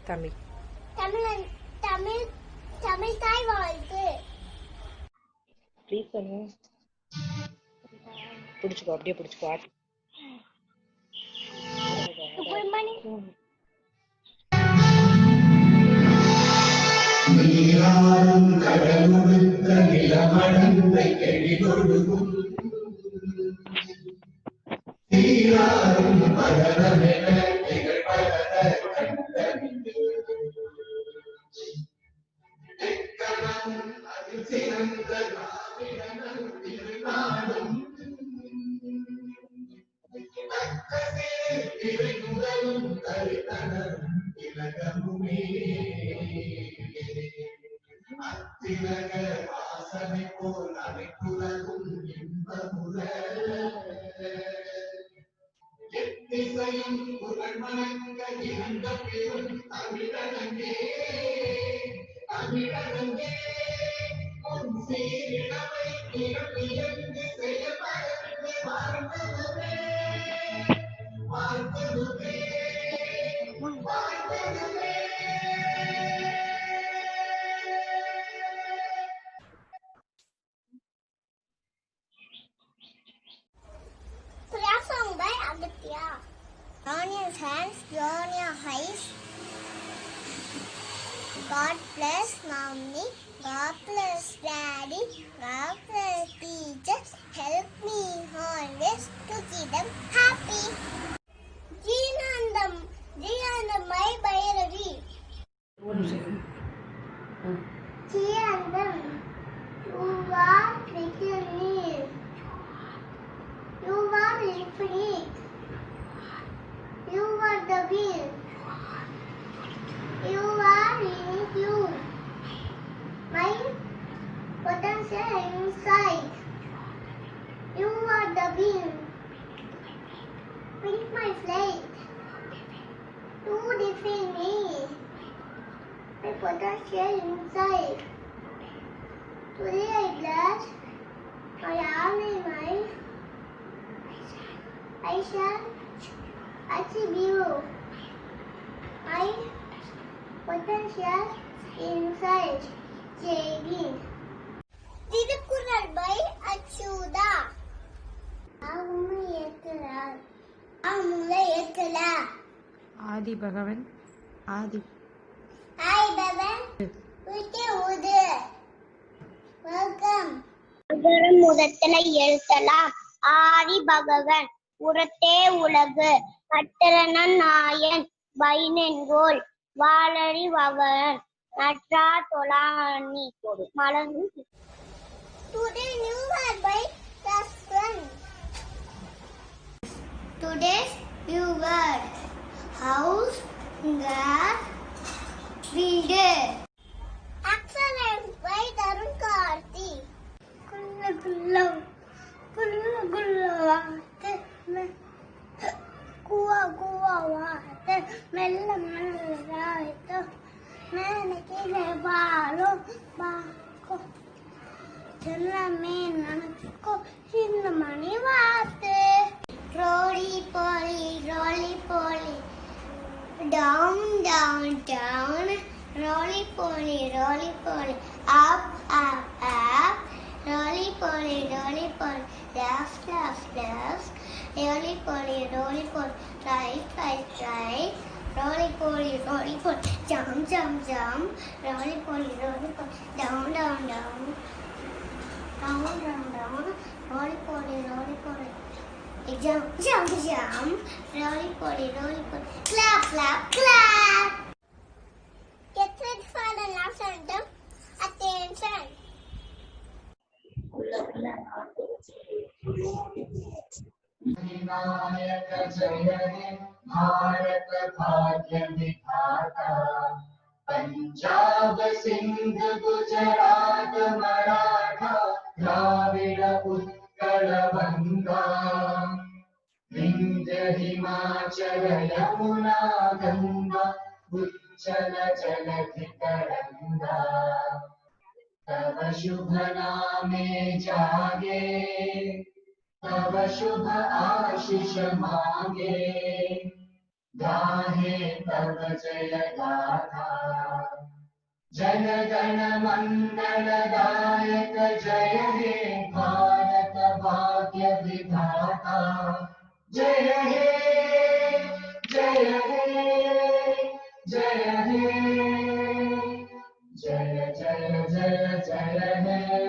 தமிழ். தமிழ் தமிழ் தமிழ் தாய் வாழ்த்து. ப்ளீஸ் பண்ணு. பிடிச்சுக்கோ, அப்படியே பிடிச்சுக்கோ. நீராடும் கடலுடுத்த நிலமடந்தை கெடிகொடுக்கும் சீராடும் மகனமென திகழ்வத கண்டறிந்து தெக்கணம் அதில் சிறந்த நாவிடனும் திருநாடும் இவை முதலும் தரித்தனரும் திலகமுமே அத்திலக வாசனை போல் அனைத்துலகும் இன்பமுற எத்திசையும் புகழ் வணங்க இருந்த பெரும் தமிழனங்கே தமிழனங்கே உன் சீரிழமை திறமியங்கு செயல்படுத்து வாழ்ந்ததுமே வாழ்ந்ததுமே வாழ்ந்ததுமே. Song by Aditya. Junior hands, junior highs. God bless mommy, God bless daddy, God bless teachers. Help me always to keep them happy. Jeenandam my Bhairavi. Jeenandam, you are beginning. You are infinite. You are the will. You are in you. My potential inside. You are the will. With my flight. You define me. My potential inside. Today I bless my army mind. I shall achieve you. My potential inside. JB. Tirukural by Achuda. Aadhi Bhagavan. Aadhi Hi Bhavan. Welcome. முதத்துல எழுத்தலாம் ஆதி பகவன் உரத்தே உலகு கட்டரனன் நாயன் வைனென்கோள் வாளறி வகன் நற்றா தொலாணி மலங்கு. Today new word by Jaswan. Today's new word house, gar, builder. Excellent by Tarun Karthi. Kulla vaate kuwa vaate mella raito maine kile baalo baako chenna me nanako hinna mani vaate roly poly down down down roly poly up roly poly left roly poly right roly poly jump roly poly down roly poly jump roly poly clap. Get ready for the last sentence. Attention. Vinayak जय हे भारत भाग्य विधाता पंजाब सिंध गुजरात मराठा द्राविड उत्कल गंगा विंध्य हिमाचल यमुना गंगा उच्चल जलधि तरंगा तव शुभ नामे जागे तव शुभ आशीष मांगे गाहे तव जय गाथा। जन गण मंगलदायक जय हे भारत भाग्य विधाता। जय हे जय हे जय हे जय जय जय जय हे